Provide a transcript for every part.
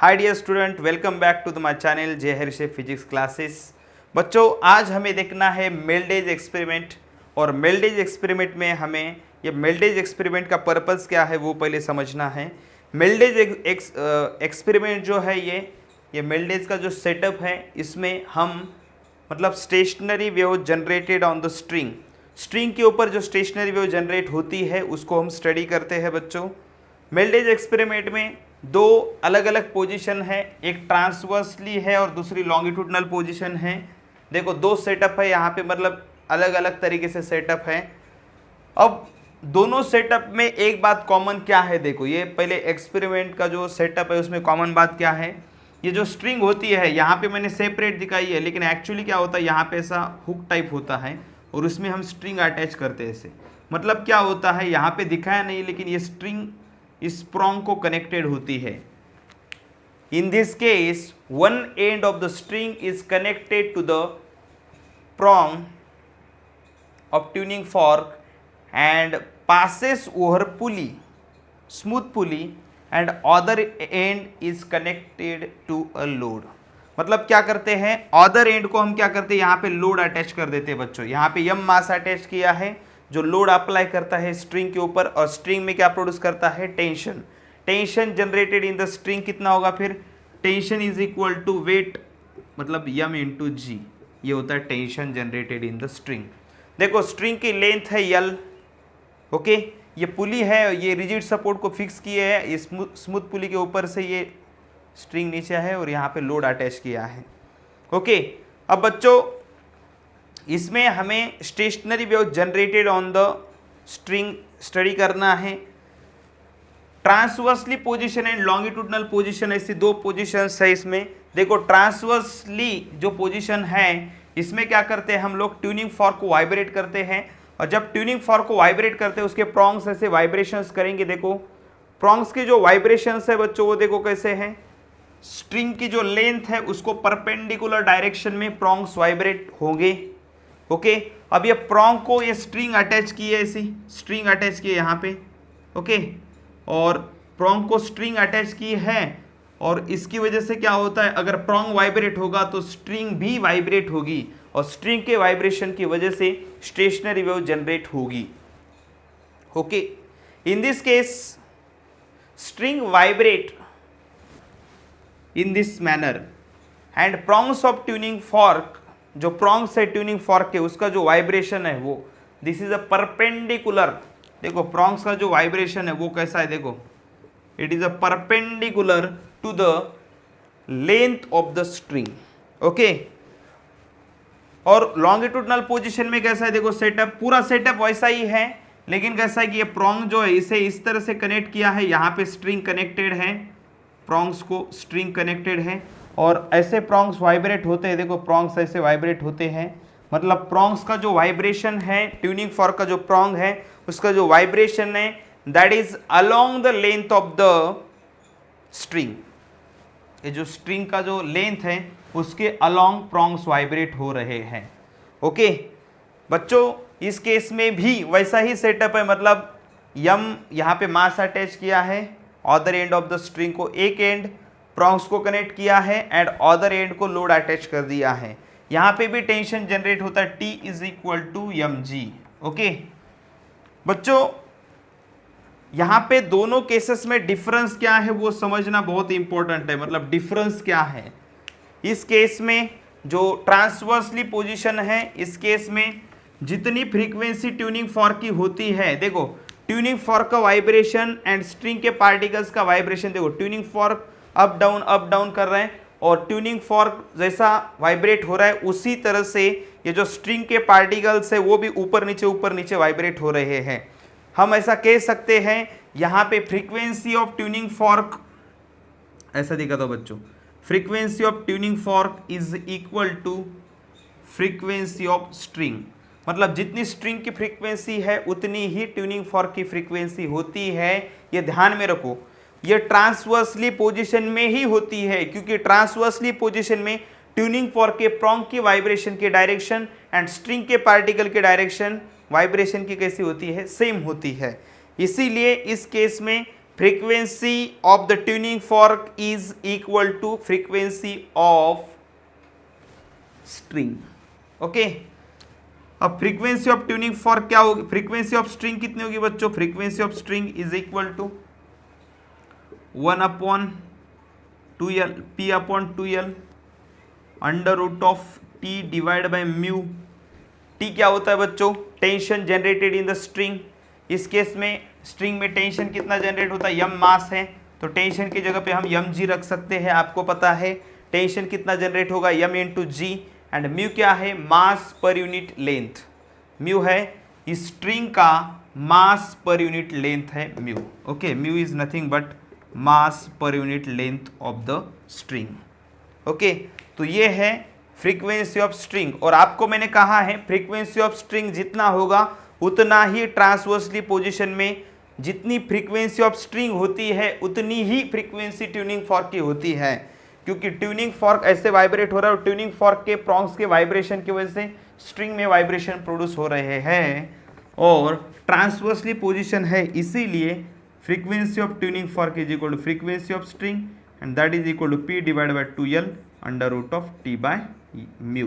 Hi dear student, welcome back to the my channel J Harish physics classes. बच्चों, आज हमें देखना है मेल्डेज एक्सपेरिमेंट। और मेल्डेज एक्सपेरिमेंट में हमें ये मेल्डेज एक्सपेरिमेंट का पर्पस क्या है वो पहले समझना है। मेल्डेज एक्सपेरिमेंट जो है ये मेल्डेज का जो सेटअप है, इसमें हम मतलब stationery wave generated on the string के ऊपर जो स्टेशनरी वेव जनरेट होती है उसको हम स्टडी करते हैं। बच्चों, मेल्डेज एक्सपेरिमेंट में दो अलग अलग पोजीशन है, एक ट्रांसवर्सली है और दूसरी लॉन्गिट्यूडनल पोजीशन है। देखो, दो सेटअप है यहाँ पे, मतलब अलग अलग तरीके से सेटअप है। अब दोनों सेटअप में एक बात कॉमन क्या है, देखो ये पहले एक्सपेरिमेंट का जो सेटअप है उसमें कॉमन बात क्या है, ये जो स्ट्रिंग होती है यहाँ पे मैंने सेपरेट दिखाई है, लेकिन एक्चुअली क्या होता है यहाँ पे ऐसा हुक टाइप होता है और उसमें हम स्ट्रिंग अटैच करते हैं ऐसे। मतलब क्या होता है, यहाँ पे दिखाया नहीं लेकिन ये स्ट्रिंग इस प्रोंग को कनेक्टेड होती है। In this case one end of the string is connected to the prong of tuning fork and passes over pulley, smooth pulley, and other end is connected to a load। मतलब क्या करते हैं, other and को हम क्या करते हैं, यहाँ पे लोड अटैच कर देते हैं। बच्चों, यहाँ पे यम मास अटैच किया है जो लोड अप्लाई करता है स्ट्रिंग के ऊपर, और स्ट्रिंग में क्या प्रोड्यूस करता है, tension. Tension generated in the string कितना होगा, फिर tension is equal to weight, मतलब यम इंटू जी, ये होता है tension generated in the string. देखो, स्ट्रिंग की लेंथ है यल, ओके, ये पुली है, ये रिजिड सपोर्ट को फिक्स किए है, ये स्मूथ पुली के ऊपर से ये स्ट्रिंग नीचे है और यहाँ पे लोड अटैच किया है। ओके, अब बच्चों इसमें हमें stationery wave generated on the string study करना है। Transversely position and longitudinal position, ऐसी दो पोजीशंस है इसमें। देखो, ट्रांसवर्सली जो पोजीशन है इसमें क्या करते हैं हम लोग, ट्यूनिंग फॉर्क को वाइब्रेट करते हैं, और जब ट्यूनिंग फॉर्क को वाइब्रेट करते हैं उसके प्रोंग्स ऐसे वाइब्रेशंस करेंगे। देखो, प्रोंग्स के जो वाइब्रेशंस है बच्चों वो देखो कैसे हैं, स्ट्रिंग की जो लेंथ है उसको परपेंडिकुलर डायरेक्शन में प्रोंग्स वाइब्रेट होंगे। ओके, अब ये प्रोंग को ये स्ट्रिंग अटैच की है, ऐसी स्ट्रिंग अटैच की है यहाँ पे, ओके, और प्रोंग को स्ट्रिंग अटैच की है, और इसकी वजह से क्या होता है, अगर प्रोंग वाइब्रेट होगा तो स्ट्रिंग भी वाइब्रेट होगी, और स्ट्रिंग के वाइब्रेशन की वजह से स्टेशनरी वेव जनरेट होगी। Okay, in this case string vibrate in this manner and prongs of tuning fork, जो प्रोंग्स है ट्यूनिंग फॉर्क के उसका जो वाइब्रेशन है वो दिस इज अ परपेंडिकुलर। देखो, प्रोंग्स का जो वाइब्रेशन है वो कैसा है, देखो it is a perpendicular to the length of the string. Okay, और लॉन्गिट्यूडनल पोजीशन में कैसा है, देखो सेटअप, पूरा सेटअप वैसा ही है, लेकिन कैसा है कि ये प्रोंग जो है इसे इस तरह से कनेक्ट किया है, यहाँ पे स्ट्रिंग कनेक्टेड है, प्रोंग्स को स्ट्रिंग कनेक्टेड है, और ऐसे प्रोंग्स वाइब्रेट होते हैं। देखो, प्रोंग्स ऐसे वाइब्रेट होते हैं, मतलब प्रोंग्स का जो वाइब्रेशन है, ट्यूनिंग फॉर्क का जो प्रोंग है उसका जो वाइब्रेशन है that is along the length of the string. ये जो स्ट्रिंग का जो लेंथ है उसके अलोंग प्रोंग्स वाइब्रेट हो रहे हैं। ओके बच्चों, इस केस में भी वैसा ही सेटअप है, मतलब यम यहाँ पे मास अटैच किया है, other and of the string को एक एंड प्रोंग्स को कनेक्ट किया है एंड अदर एंड को लोड अटैच कर दिया है। यहाँ पे भी टेंशन जनरेट होता है, T is equal to m g. Okay बच्चों, यहाँ पे दोनों केसेस में डिफरेंस क्या है वो समझना बहुत इंपॉर्टेंट है। मतलब डिफरेंस क्या है, इस केस में जो ट्रांसवर्सली पोजीशन है, इस केस में जितनी फ्रीक्वेंसी ट्यूनिंग फॉर्क की होती है, देखो ट्यूनिंग फॉर्क का वाइब्रेशन एंड स्ट्रिंग के पार्टिकल्स का वाइब्रेशन, देखो ट्यूनिंग फॉर्क अप डाउन कर रहे हैं, और ट्यूनिंग फॉर्क जैसा वाइब्रेट हो रहा है उसी तरह से ये जो स्ट्रिंग के पार्टिकल्स है वो भी ऊपर नीचे वाइब्रेट हो रहे हैं। हम ऐसा कह सकते हैं यहाँ पे फ्रीक्वेंसी ऑफ ट्यूनिंग फॉर्क ऐसा दिखा था बच्चों, frequency of tuning fork is equal to frequency of string. मतलब जितनी स्ट्रिंग की फ्रीक्वेंसी है उतनी ही ट्यूनिंग फॉर्क की फ्रीक्वेंसी होती है। ये ध्यान में रखो, ये ट्रांसवर्सली पोजीशन में ही होती है, क्योंकि ट्रांसवर्सली पोजीशन में ट्यूनिंग फॉर्क के प्रोंग की वाइब्रेशन के डायरेक्शन एंड स्ट्रिंग के पार्टिकल के डायरेक्शन वाइब्रेशन की कैसी होती है, सेम होती है। इसीलिए इस केस में frequency of the tuning fork is equal to frequency of string. Okay, अब फ्रीक्वेंसी ऑफ ट्यूनिंग फॉर्क क्या होगी, फ्रीक्वेंसी ऑफ स्ट्रिंग कितनी होगी बच्चों, frequency of string is equal to 1/2L P/2L under root of T divide by mu. T क्या होता है बच्चों, tension generated in the string. इस केस में स्ट्रिंग में टेंशन कितना जनरेट होता है, m मास है, तो टेंशन की जगह पे हम mg रख सकते हैं। आपको पता है टेंशन कितना जनरेट होगा, m into g, and mu क्या है, mass per unit length. Mu है इस स्ट्रिंग का मास पर यूनिट लेंथ है mu. Okay, mu is nothing but mass per unit length of the string. Okay, तो ये है फ्रीक्वेंसी ऑफ स्ट्रिंग। और आपको मैंने कहा है फ्रीक्वेंसी ऑफ स्ट्रिंग जितना होगा उतना ही ट्रांसवर्सली पोजीशन में जितनी फ्रीक्वेंसी ऑफ स्ट्रिंग होती है उतनी ही फ्रीक्वेंसी ट्यूनिंग फॉर्क की होती है, क्योंकि ट्यूनिंग फॉर्क ऐसे वाइब्रेट हो रहा है और ट्यूनिंग फॉर्क के प्रॉन्ग्स के वाइब्रेशन की वजह से स्ट्रिंग में वाइब्रेशन प्रोड्यूस हो रहे हैं और ट्रांसवर्सली पोजीशन है, इसीलिए frequency of tuning fork is equal to frequency of string and that is equal to P divide by 2L under root of T by mu.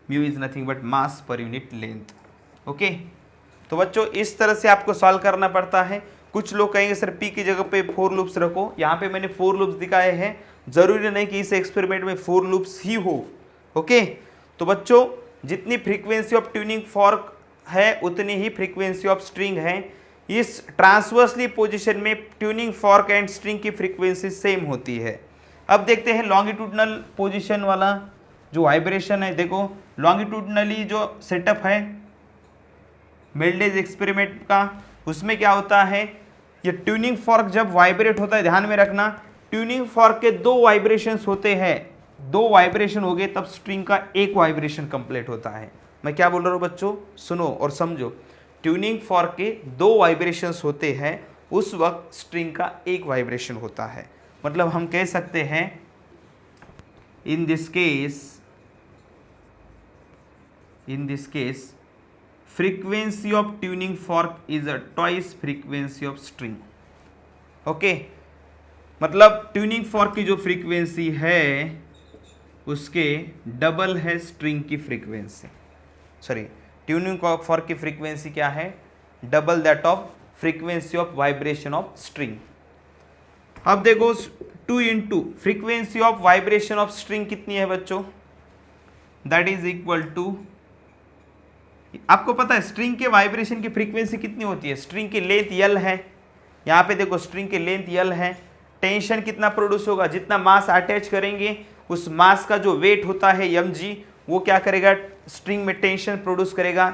Mu is nothing but mass per unit length. Okay, तो बच्चों इस तरह से आपको solve करना पड़ता है। कुछ लोग कहेंगे सर P की जगह पे 4 लूप्स रखो, यहाँ पे मैंने 4 लूप्स दिखाए हैं, जरूरी नहीं कि इस एक्सपेरिमेंट में 4 लूप्स ही हो। ओके, तो बच्चों जितनी फ्रीक्वेंसी ऑफ ट्यूनिंग फॉर्क है उतनी ही फ्रीक्वेंसी ऑफ स्ट्रिंग है। इस ट्रांसवर्सली पोजीशन में ट्यूनिंग फॉर्क एंड स्ट्रिंग की फ्रीक्वेंसी सेम होती है। अब देखते हैं लॉन्गिट्यूडनल पोजीशन वाला जो वाइब्रेशन है। देखो लॉन्गिट्यूडनली जो सेटअप है मेल्डेज एक्सपेरिमेंट का, उसमें क्या होता है, ये ट्यूनिंग फॉर्क जब वाइब्रेट होता है, ध्यान में रखना ट्यूनिंग फॉर्क के 2 वाइब्रेशंस होते हैं, 2 वाइब्रेशन हो गए तब स्ट्रिंग का 1 वाइब्रेशन कंप्लीट होता है। मैं क्या बोल रहा हूँ बच्चों, सुनो और समझो। ट्यूनिंग फॉर्क के 2 वाइब्रेशंस होते हैं, उस वक्त स्ट्रिंग का 1 वाइब्रेशन होता है। मतलब हम कह सकते हैं इन this case frequency of tuning fork is a twice frequency of string। Okay, मतलब ट्यूनिंग फॉर्क की जो फ्रीक्वेंसी है उसके डबल है स्ट्रिंग की फ्रीक्वेंसी। सॉरी, ट्यूनिंग फॉर्क की फ्रीक्वेंसी क्या है, double that of frequency of vibration of string. अब देखो 2 into frequency of vibration of string कितनी है बच्चों, दैट इज इक्वल टू, आपको पता है स्ट्रिंग के वाइब्रेशन की फ्रीक्वेंसी कितनी होती है, स्ट्रिंग की लेंथ L है, यहाँ पे देखो स्ट्रिंग की लेंथ L है, टेंशन कितना प्रोड्यूस होगा, जितना मास अटैच करेंगे उस मास का जो वेट होता है mg, वो क्या करेगा स्ट्रिंग में टेंशन प्रोड्यूस करेगा,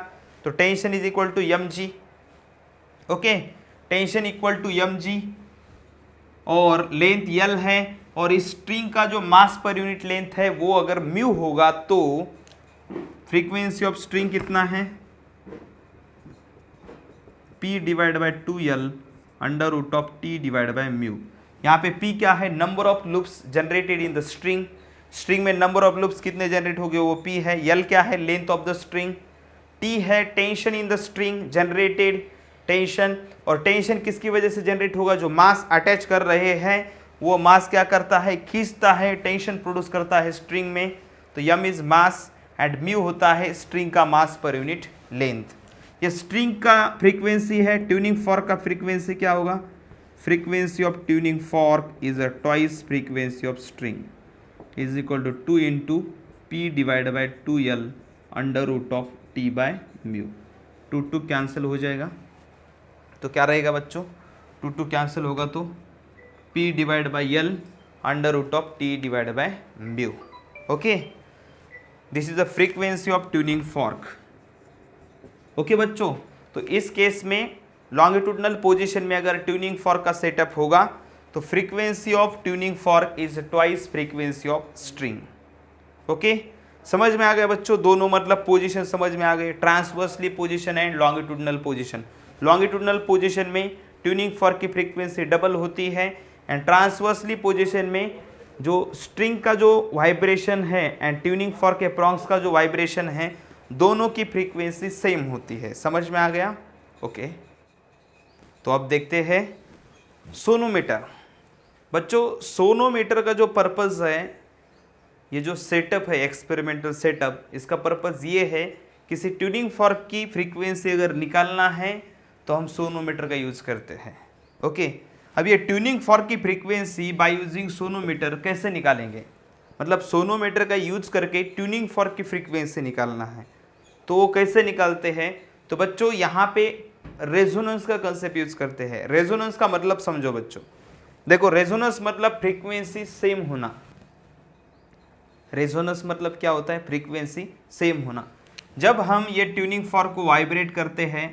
तो tension is equal to mg। Okay, tension equal to mg और लेंथ L है, और इस स्ट्रिंग का जो मास पर यूनिट लेंथ है वो अगर म्यू होगा तो फ्रीक्वेंसी ऑफ स्ट्रिंग कितना है, P divide by 2L under root of T divide by mu. यहाँ पे P क्या है, number of loops generated in the string, string में नंबर ऑफ लूप्स कितने जनरेट हो गए वो P है। L क्या है, length of the string. T है tension in the string, generated tension, और टेंशन किसकी वजह से जनरेट होगा, जो मास अटैच कर रहे हैं वो मास क्या करता है, खींचता है, टेंशन प्रोड्यूस करता है स्ट्रिंग में, तो m is mass and mu होता है स्ट्रिंग का मास पर यूनिट लेंथ। ये स्ट्रिंग का फ्रीक्वेंसी है, ट्यूनिंग फॉर्क का फ्रीक्वेंसी क्या होगा, frequency of tuning fork is a twice frequency of string is equal to 2 into P divide by 2L under root of T by mu. 2 cancel हो जाएगा, तो क्या रहेगा बच्चों, 2 कैंसिल होगा तो P divide by L under root of T divide by mu. Okay, this is the frequency of tuning fork. Okay बच्चों, तो इस केस में लॉन्गिट्यूडनल पोजीशन में अगर ट्यूनिंग फॉर्क का सेटअप होगा तो frequency of tuning fork is twice frequency of string. Okay, समझ में आ गया बच्चों, दोनों मतलब पोजीशन समझ में आ गए, transversely position and longitudinal position. Longitudinal position में ट्यूनिंग फॉर्क की फ्रीक्वेंसी डबल होती है एंड ट्रांसवर्सली पोजीशन में जो स्ट्रिंग का जो वाइब्रेशन है एंड ट्यूनिंग फॉर्क के प्रॉन्ग्स का जो वाइब्रेशन है दोनों की फ्रीक्वेंसी सेम होती है। समझ में आ गया? ओके, तो अब देखते हैं सोनोमीटर। बच्चों सोनोमीटर का जो पर्पज़ है, ये जो सेटअप है एक्सपेरिमेंटल सेटअप, इसका पर्पज़ ये है किसी ट्यूनिंग फॉर्क की फ्रीक्वेंसी अगर निकालना है तो हम सोनोमीटर का यूज़ करते हैं। ओके, अब ये ट्यूनिंग फॉर्क की फ्रीक्वेंसी बाय यूजिंग सोनोमीटर कैसे निकालेंगे, मतलब सोनोमीटर का यूज करके ट्यूनिंग फॉर्क की फ्रीक्वेंसी निकालना है तो वो कैसे निकालते हैं। तो बच्चों यहाँ पे रेजोनेंस का कंसेप्ट यूज करते हैं। रेजोनेंस का मतलब समझो बच्चों, देखो रेजोनेंस मतलब फ्रीक्वेंसी सेम होना। रेजोनेंस मतलब क्या होता है, फ्रीक्वेंसी सेम होना। जब हम ये ट्यूनिंग फॉर्क को वाइब्रेट करते हैं,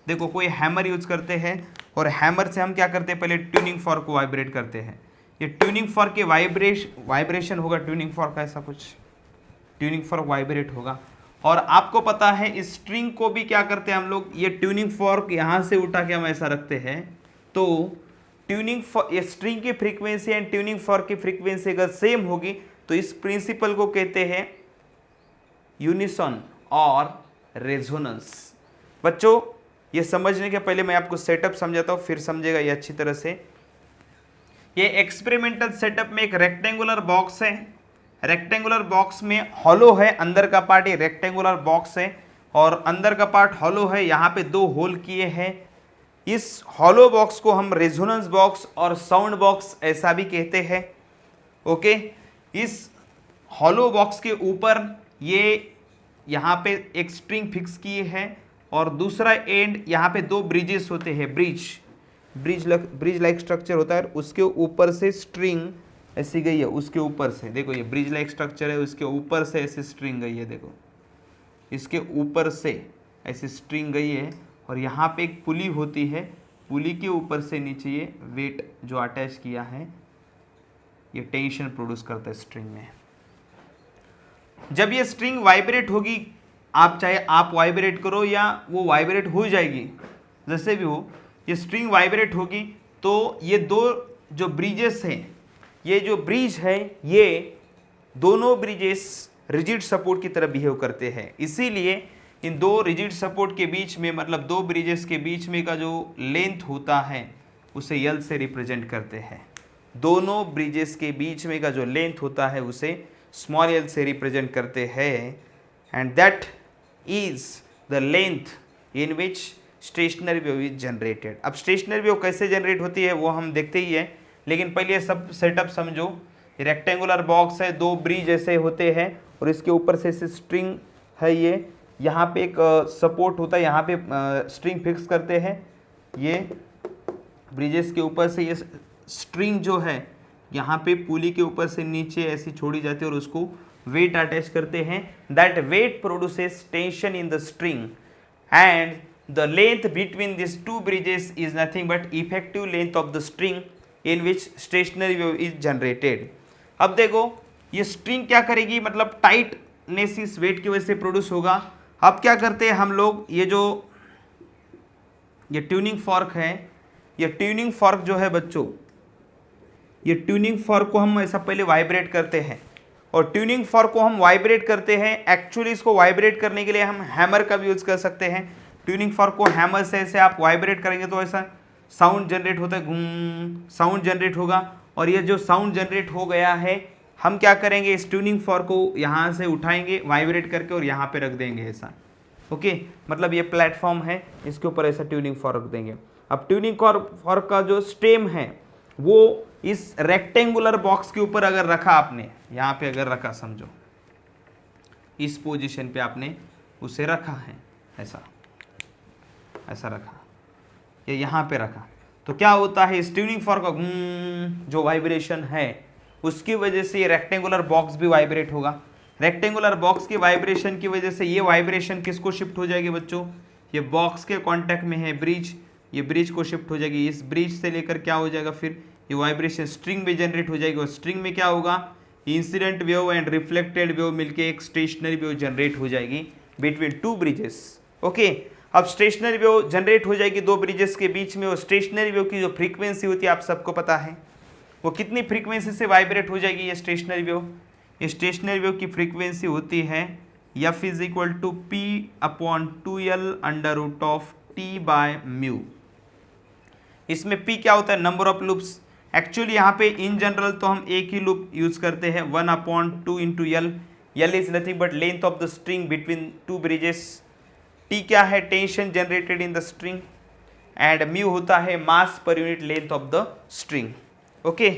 देखो कोई हैमर यूज करते हैं और हैमर से हम क्या करते हैं, पहले ट्यूनिंग फॉर्क को वाइब्रेट करते हैं। ये ट्यूनिंग फॉर्क के वाइब्रेशन होगा, ट्यूनिंग फॉर्क का ऐसा कुछ ट्यूनिंग फॉर्क वाइब्रेट होगा। और आपको पता है इस स्ट्रिंग को भी क्या करते हैं हम लोग, ये ट्यूनिंग फॉर्क यहाँ से उठा के हम ऐसा रखते हैं तो ये स्ट्रिंग की फ्रीक्वेंसी एंड ट्यूनिंग फॉर्क की फ्रीक्वेंसी अगर सेम होगी तो इस प्रिंसिपल को कहते हैं यूनिसॉन और रेजोनेंस। बच्चों ये समझने के पहले मैं आपको सेटअप समझाता हूँ, फिर समझेगा ये अच्छी तरह से। ये एक्सपेरिमेंटल सेटअप में एक रेक्टेंगुलर बॉक्स है, रेक्टेंगुलर बॉक्स में हॉलो है, अंदर का पार्ट ये रेक्टेंगुलर बॉक्स है और अंदर का पार्ट हॉलो है, यहाँ पे 2 होल किए हैं। इस हॉलो बॉक्स को हम रेजोनेंस बॉक्स और साउंड बॉक्स ऐसा भी कहते हैं। ओके, इस हॉलो बॉक्स के ऊपर ये यहाँ पे एक स्ट्रिंग फिक्स किए हैं और दूसरा एंड यहाँ पे 2 ब्रिजेस होते हैं, ब्रिज लाइक स्ट्रक्चर होता है, उसके ऊपर से स्ट्रिंग ऐसी गई है, उसके ऊपर से देखो ये ब्रिज लाइक स्ट्रक्चर है, उसके ऊपर से ऐसी स्ट्रिंग गई है, देखो इसके ऊपर से ऐसी स्ट्रिंग गई है और यहाँ पे एक पुली होती है, पुली के ऊपर से नीचे ये वेट जो अटैच किया है ये टेंशन प्रोड्यूस करता है स्ट्रिंग में। जब ये स्ट्रिंग वाइब्रेट होगी, आप चाहे आप वाइब्रेट करो या वो वाइब्रेट हो जाएगी, जैसे भी हो, ये स्ट्रिंग वाइब्रेट होगी तो ये 2 जो ब्रिजेस हैं, ये जो ब्रिज है ये दोनों ब्रिजेस रिजिड सपोर्ट की तरह बिहेव करते हैं। इसीलिए इन 2 रिजिड सपोर्ट के बीच में, मतलब 2 ब्रिजेस के बीच में का जो लेंथ होता है उसे यल से रिप्रेजेंट करते हैं। दोनों ब्रिजेस के बीच में का जो लेंथ होता है उसे स्मॉल यल से रिप्रेजेंट करते हैं and that is the length in which stationary wave is generated. अब स्टेशनरी वेव कैसे जनरेट होती है वो हम देखते ही हैं, लेकिन पहले ये सब सेटअप समझो। रेक्टेंगुलर बॉक्स है, 2 ब्रिज ऐसे होते हैं और इसके ऊपर से स्ट्रिंग है, ये यहाँ पे एक सपोर्ट होता है, यहाँ पे स्ट्रिंग फिक्स करते हैं। ये ब्रिजेस के ऊपर से ये स्ट्रिंग जो है यहाँ पे पुली के ऊपर से नीचे ऐसी छोड़ी जाती है और उसको वेट अटैच करते हैं। That weight produces tension in the string and the length between these 2 bridges is nothing but effective length of the string in which stationary wave is generated। अब देखो ये स्ट्रिंग क्या करेगी, मतलब टाइटनेस इस wait की वजह से प्रोड्यूस होगा। अब क्या करते हैं हम लोग, ये जो ये ट्यूनिंग फॉर्क है, ये ट्यूनिंग फॉर्क जो है बच्चों, ये ट्यूनिंग फॉर्क को हम ऐसा पहले वाइब्रेट करते हैं और ट्यूनिंग फॉर्क को हम वाइब्रेट करते हैं। एक्चुअली इसको वाइब्रेट करने के लिए हम हैमर का भी यूज कर सकते हैं। ट्यूनिंग फॉर्क को हैमर से ऐसे आप वाइब्रेट करेंगे तो ऐसा साउंड जनरेट होता है, साउंड जनरेट होगा। और ये जो साउंड जनरेट हो गया है, हम क्या करेंगे, इस ट्यूनिंग फॉर्क को यहाँ से उठाएंगे वाइब्रेट करके और यहाँ पे रख देंगे ऐसा। ओके, मतलब ये प्लेटफॉर्म है, इसके ऊपर ऐसा ट्यूनिंग फॉर्क रख देंगे। अब ट्यूनिंग फॉर्क का जो स्टेम है वो इस रेक्टेंगुलर बॉक्स के ऊपर अगर रखा आपने, यहाँ पे अगर रखा, समझो इस पोजीशन पे आपने उसे रखा है, ऐसा रखा, ये यहाँ पे रखा, तो क्या होता है, इस ट्यूनिंग फॉर्क का जो वाइब्रेशन है उसकी वजह से ये रेक्टेंगुलर बॉक्स भी वाइब्रेट होगा। रेक्टेंगुलर बॉक्स की वाइब्रेशन की वजह से ये वाइब्रेशन किसको शिफ्ट हो जाएगी बच्चों, ये बॉक्स के कांटेक्ट में है ब्रिज, ये ब्रिज को शिफ्ट हो जाएगी। इस ब्रिज से लेकर क्या हो जाएगा, फिर ये वाइब्रेशन स्ट्रिंग में जनरेट हो जाएगी और स्ट्रिंग में क्या होगा, incident wave and reflected wave मिलके एक स्टेशनरी वेव जनरेट हो जाएगी बिटवीन 2 ब्रिजेस। ओके, अब स्टेशनरी वेव जनरेट हो जाएगी 2 ब्रिजेस के बीच में और स्टेशनरी वेव की जो फ्रीक्वेंसी होती है आप सबको पता है, वो कितनी फ्रीक्वेंसी से वाइब्रेट हो जाएगी ये स्टेशनरी वेव। ये स्टेशनरी वेव की फ्रीक्वेंसी होती है F is equal to P/2L √T/μ। इसमें p क्या होता है, नंबर ऑफ लूप्स। एक्चुअली यहाँ पे इन जनरल तो हम एक ही लूप यूज करते हैं, 1/2 into L. L is nothing but length of the string between two bridges. T क्या है, tension generated in the string. And mu होता है mass per unit length of the string. Okay,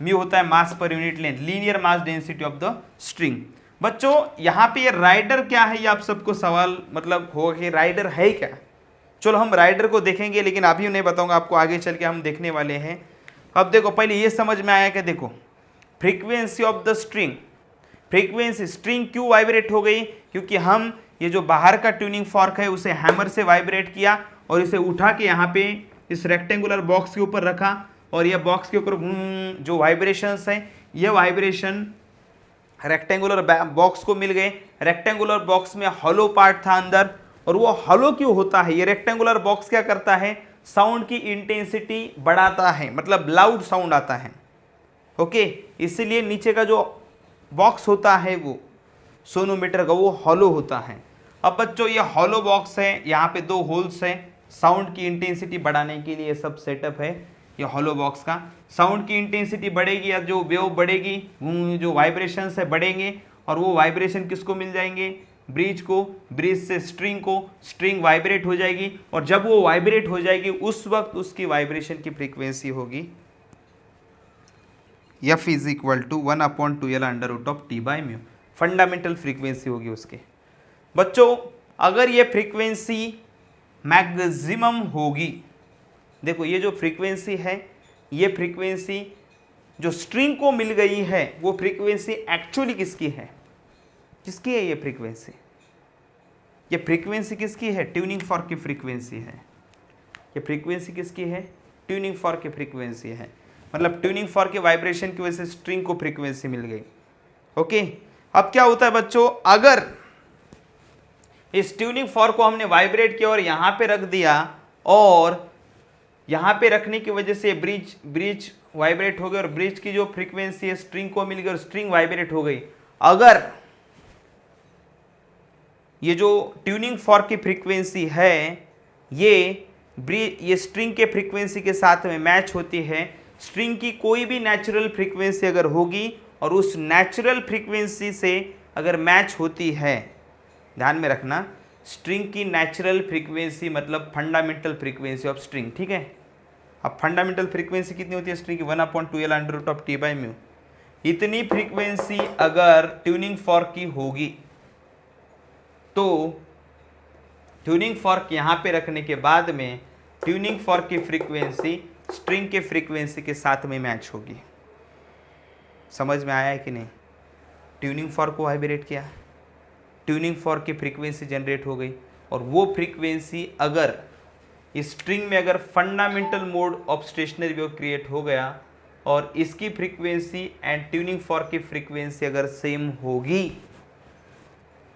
mu होता है mass per unit length, linear mass density of the string. बच्चों यहाँ पे ये राइडर क्या है, ये आप सबको सवाल मतलब होगा कि राइडर है क्या। चलो हम राइडर को देखेंगे, लेकिन अभी नहीं बताऊंगा आपको, आगे चल के हम देखने वाले हैं। अब देखो पहले ये समझ में आया कि देखो frequency of the string, frequency string क्यों वाइब्रेट हो गई, क्योंकि हम ये जो बाहर का ट्यूनिंग फॉर्क है उसे हैमर से वाइब्रेट किया और इसे उठा के यहाँ पे इस रेक्टेंगुलर बॉक्स के ऊपर रखा, और ये बॉक्स के ऊपर जो वाइब्रेशंस है, ये वाइब्रेशन रेक्टेंगुलर बॉक्स को मिल गए। रेक्टेंगुलर बॉक्स में हॉलो पार्ट था अंदर, और वो हॉलो क्यों होता है, ये रेक्टेंगुलर बॉक्स क्या करता है, साउंड की इंटेंसिटी बढ़ाता है, मतलब लाउड साउंड आता है। ओके, इसीलिए नीचे का जो बॉक्स होता है वो सोनोमीटर का, वो हॉलो होता है। अब बच्चों ये हॉलो बॉक्स है, यहाँ पे 2 होल्स हैं, साउंड की इंटेंसिटी बढ़ाने के लिए सब सेटअप है ये हॉलो बॉक्स का। साउंड की इंटेंसिटी बढ़ेगी या जो वेव बढ़ेगी, जो वाइब्रेशंस है बढ़ेंगे, और वो वाइब्रेशन किसको मिल जाएंगे, ब्रिज को, ब्रिज से स्ट्रिंग को, स्ट्रिंग वाइब्रेट हो जाएगी, और जब वो वाइब्रेट हो जाएगी उस वक्त उसकी वाइब्रेशन की फ्रीक्वेंसी होगी F is equal to 1/2L under root of T by mu, fundamental frequency होगी उसकी। बच्चों अगर ये फ्रीक्वेंसी मैक्सिमम होगी, देखो ये जो फ्रीक्वेंसी है, ये फ्रीक्वेंसी जो स्ट्रिंग को मिल गई है, वो फ्रीक्वेंसी एक्चुअली किसकी है, किसकी है ये फ्रीक्वेंसी, ये फ्रीक्वेंसी किसकी है, ट्यूनिंग फॉर्क की फ्रीक्वेंसी है। ये फ्रीक्वेंसी किसकी है, ट्यूनिंग फॉर्क की फ्रीक्वेंसी है, मतलब ट्यूनिंग फॉर्क के वाइब्रेशन की वजह से स्ट्रिंग को फ्रीक्वेंसी मिल गई। ओके, अब क्या होता है बच्चों, अगर इस ट्यूनिंग फॉर्क को हमने वाइब्रेट किया और यहां पे रख दिया, और यहां पे रखने की वजह से ब्रिज वाइब्रेट हो गई, और ब्रिज की जो फ्रीक्वेंसी है स्ट्रिंग को मिल गई और स्ट्रिंग वाइब्रेट हो गई। अगर ये जो ट्यूनिंग फॉर्क की फ्रीक्वेंसी है ये स्ट्रिंग के फ्रीक्वेंसी के साथ में मैच होती है, स्ट्रिंग की कोई भी नेचुरल फ्रीक्वेंसी अगर होगी और उस नेचुरल फ्रीक्वेंसी से अगर मैच होती है, ध्यान में रखना, स्ट्रिंग की नेचुरल फ्रीक्वेंसी मतलब फंडामेंटल फ्रीक्वेंसी ऑफ स्ट्रिंग, ठीक है। अब फंडामेंटल फ्रीक्वेंसी कितनी होती है स्ट्रिंग की, 1/2L under root of T by mu. इतनी फ्रीक्वेंसी अगर ट्यूनिंग फॉर्क की होगी तो ट्यूनिंग फॉर्क यहाँ पे रखने के बाद में ट्यूनिंग फॉर्क की फ्रीक्वेंसी स्ट्रिंग के फ्रीक्वेंसी के साथ में मैच होगी। समझ में आया है कि नहीं, ट्यूनिंग फॉर्क को वाइब्रेट किया, ट्यूनिंग फॉर्क की फ्रीक्वेंसी जनरेट हो गई, और वो फ्रीक्वेंसी अगर इस स्ट्रिंग में अगर fundamental mode of stationary wave create हो गया और इसकी फ्रीक्वेंसी एंड ट्यूनिंग फॉर्क की फ्रीक्वेंसी अगर सेम होगी,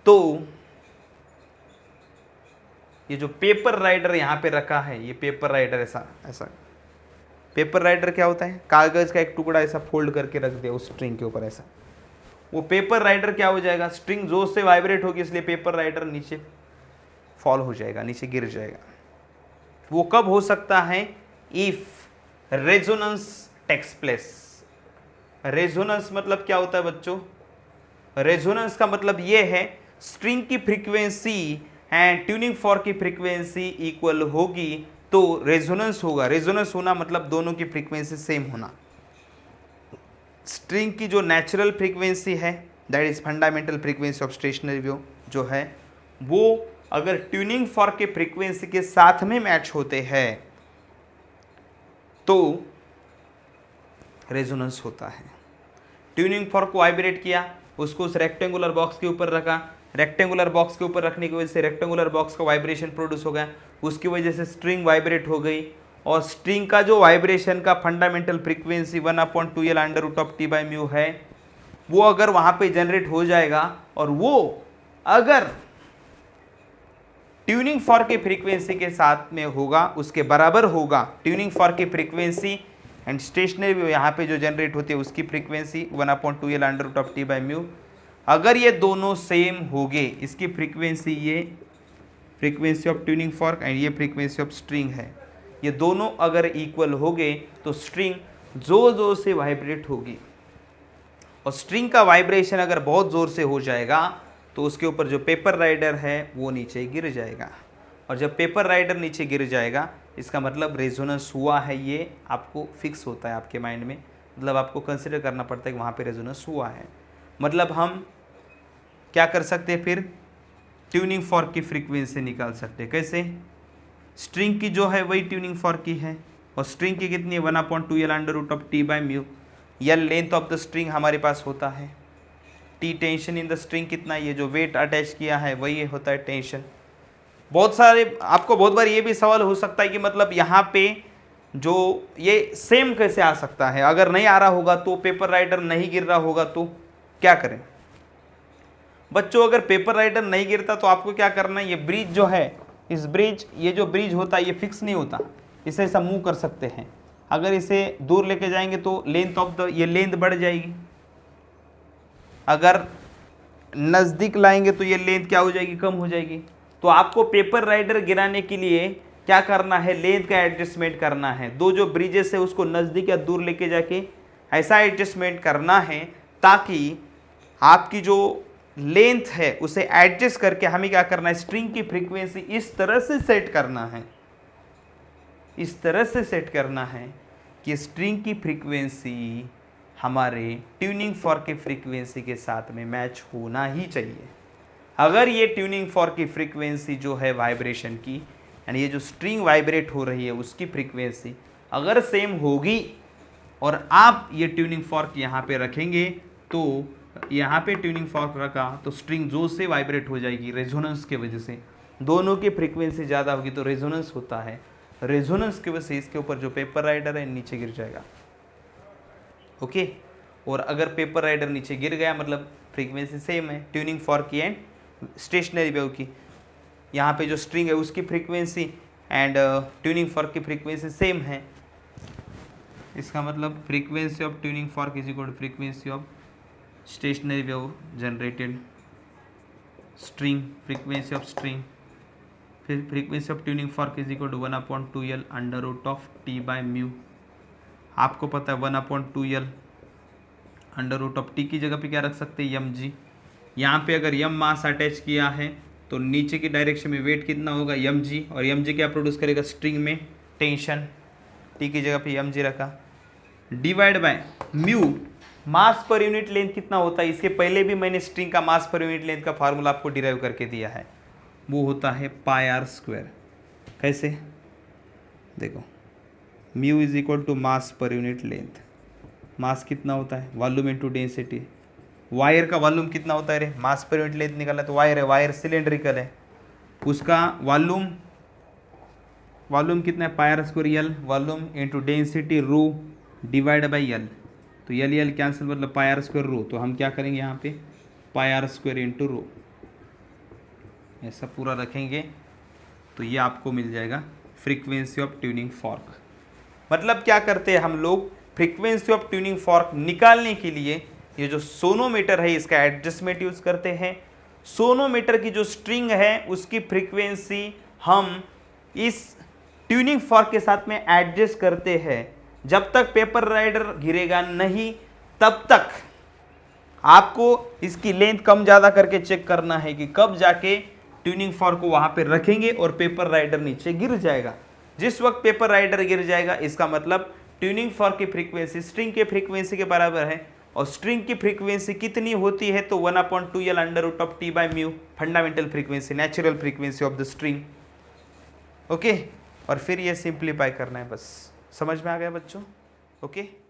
तो ये जो पेपर राइडर यहाँ पे रखा है, ये पेपर राइडर ऐसा पेपर राइडर क्या होता है, कागज का एक टुकड़ा ऐसा फोल्ड करके रख दिया उस स्ट्रिंग के ऊपर ऐसा, वो पेपर राइडर क्या हो जाएगा, स्ट्रिंग जोर से वाइब्रेट होगी इसलिए पेपर राइडर नीचे फॉल हो जाएगा, नीचे गिर जाएगा। वो कब हो सकता है, if resonance takes place. Resonance मतलब क्या होता है बच्चों, रेजोनेंस का मतलब ये है स्ट्रिंग की फ्रीक्वेंसी एंड ट्यूनिंग फॉर्क की फ्रीक्वेंसी इक्वल होगी तो रेजोनेंस होगा। रेजोनेंस होना मतलब दोनों की फ्रीक्वेंसी सेम होना। स्ट्रिंग की जो नेचुरल फ्रीक्वेंसी है that is fundamental frequency of stationary wave जो है, वो अगर ट्यूनिंग फॉर्क के फ्रीक्वेंसी के साथ में मैच होते हैं तो रेजोनेंस होता है। ट्यूनिंग फॉर्क को वाइब्रेट किया, उसको उस रेक्टेंगुलर बॉक्स के ऊपर रखा, रेक्टेंगुलर बॉक्स के ऊपर रखने की वजह से रेक्टेंगुलर बॉक्स का वाइब्रेशन प्रोड्यूस हो गया, उसकी वजह से स्ट्रिंग वाइब्रेट हो गई, और स्ट्रिंग का जो वाइब्रेशन का fundamental frequency 1/2L under root of T by mu है, वो अगर वहाँ पे जनरेट हो जाएगा और वो अगर ट्यूनिंग फॉर्क की फ्रीक्वेंसी के साथ में होगा, उसके बराबर होगा, ट्यूनिंग फॉर्क की फ्रीक्वेंसी एंड स्टेशनरी वेव यहाँ पे जो जनरेट होती है उसकी frequency 1/2L under root of T by mu, अगर ये दोनों सेम होंगे, इसकी फ्रीक्वेंसी ये frequency of tuning fork and ये फ्रीक्वेंसी ऑफ स्ट्रिंग है, ये दोनों अगर इक्वल हो गए तो स्ट्रिंग जोर जोर से वाइब्रेट होगी, और स्ट्रिंग का वाइब्रेशन अगर बहुत ज़ोर से हो जाएगा तो उसके ऊपर जो पेपर राइडर है वो नीचे गिर जाएगा, और जब पेपर राइडर नीचे गिर जाएगा इसका मतलब रेजोनेंस हुआ है, ये आपको फिक्स होता है आपके माइंड में, मतलब आपको कंसिडर करना पड़ता है कि वहाँ पे रेजोनेंस हुआ है। मतलब हम क्या कर सकते हैं फिर, ट्यूनिंग फॉर्क की फ्रीक्वेंसी निकाल सकते हैं। कैसे? स्ट्रिंग की जो है वही ट्यूनिंग फॉर्क की है, और स्ट्रिंग की कितनी है 1/2L √T/μ। L length of the string हमारे पास होता है, T tension in the string कितना, ये जो वेट अटैच किया है वही होता है टेंशन। बहुत सारे आपको बहुत बार ये भी सवाल हो सकता है कि मतलब यहाँ पे जो ये सेम कैसे आ सकता है, अगर नहीं आ रहा होगा तो, पेपर राइडर नहीं गिर रहा होगा तो क्या करें? बच्चों अगर पेपर राइडर नहीं गिरता तो आपको क्या करना है, ये ब्रिज जो है, इस ब्रिज, ये जो ब्रिज होता है ये फिक्स नहीं होता, इसे ऐसा मूव कर सकते हैं। अगर इसे दूर लेके जाएंगे तो लेंथ ऑफ द, ये लेंथ बढ़ जाएगी, अगर नज़दीक लाएंगे तो ये लेंथ क्या हो जाएगी, कम हो जाएगी। तो आपको पेपर राइडर गिराने के लिए क्या करना है, लेंथ का एडजस्टमेंट करना है, दो जो ब्रिजेस है उसको नज़दीक या दूर लेके जाके ऐसा एडजस्टमेंट करना है ताकि आपकी जो लेंथ है उसे एडजस्ट करके हमें क्या करना है, स्ट्रिंग की फ्रीक्वेंसी इस तरह से सेट करना है, इस तरह से सेट करना है कि स्ट्रिंग की फ्रीक्वेंसी हमारे ट्यूनिंग फॉर्क की फ्रीक्वेंसी के साथ में मैच होना ही चाहिए। अगर ये ट्यूनिंग फॉर्क की फ्रीक्वेंसी जो है वाइब्रेशन की, यानी ये जो स्ट्रिंग वाइब्रेट हो रही है उसकी फ्रीक्वेंसी अगर सेम होगी और आप ये ट्यूनिंग फॉर्क यहाँ पे रखेंगे, तो यहाँ पे ट्यूनिंग फॉर्क रखा तो स्ट्रिंग जोर से वाइब्रेट हो जाएगी रेजोनेंस की वजह से, दोनों की फ्रीक्वेंसी ज़्यादा होगी तो रेजोनेंस होता है, रेजोनेंस की वजह से इसके ऊपर जो पेपर राइडर है नीचे गिर जाएगा। ओके, और अगर पेपर राइडर नीचे गिर गया मतलब फ्रीक्वेंसी सेम है ट्यूनिंग फॉर्क की एंड स्टेशनरी वेव की, यहाँ पे जो स्ट्रिंग है उसकी फ्रीक्वेंसी एंड ट्यूनिंग फॉर्क की फ्रीक्वेंसी सेम है, इसका मतलब frequency of tuning fork is equal to frequency of stationary wave generated string, frequency of string, फिर frequency of tuning fork is equal to 1/2L √T/μ। आपको पता है 1/2L √T की जगह पे क्या रख सकते हैं, mg। यहाँ पे अगर m मास अटैच किया है तो नीचे की डायरेक्शन में वेट कितना होगा, mg, और mg क्या प्रोड्यूस करेगा, स्ट्रिंग में टेंशन, t की जगह पे mg रखा, divide by mu, mass per unit length कितना होता है, इसके पहले भी मैंने स्ट्रिंग का मास पर यूनिट लेंथ का फार्मूला आपको डिराइव करके दिया है, वो होता है πr²। कैसे? देखो, mu is equal to mass per unit length, mass कितना होता है, वॉल्यूम इनटू डेंसिटी, वायर का वॉल्यूम कितना होता है रे, मास पर यूनिट लेंथ निकालना तो वायर है, वायर सिलेंड्रिकल है, उसका वॉल्यूम कितना है πr²L, volume into density rho divide by L, तो L कैंसिल मतलब πr² रो, तो हम क्या करेंगे यहाँ पे πr² इंटू रो, ऐसा पूरा रखेंगे तो ये आपको मिल जाएगा फ्रीक्वेंसी ऑफ ट्यूनिंग फॉर्क। मतलब क्या करते हैं हम लोग, फ्रीक्वेंसी ऑफ ट्यूनिंग फॉर्क निकालने के लिए ये जो सोनोमीटर है इसका एडजस्टमेंट यूज करते हैं। सोनोमीटर की जो स्ट्रिंग है उसकी फ्रीक्वेंसी हम इस ट्यूनिंग फॉर्क के साथ में एडजस्ट करते हैं। जब तक पेपर राइडर गिरेगा नहीं तब तक आपको इसकी लेंथ कम ज़्यादा करके चेक करना है कि कब जाके ट्यूनिंग फॉर्क को वहाँ पे रखेंगे और पेपर राइडर नीचे गिर जाएगा। जिस वक्त पेपर राइडर गिर जाएगा इसका मतलब ट्यूनिंग फॉर्क की फ्रीक्वेंसी स्ट्रिंग के फ्रीक्वेंसी के बराबर है, और स्ट्रिंग की फ्रीक्वेंसी कितनी होती है तो 1/2L √T/μ, fundamental frequency, natural frequency of the string. Okay, और फिर ये सिंप्लीफाई करना है, बस समझ में आ गया बच्चों? ओके।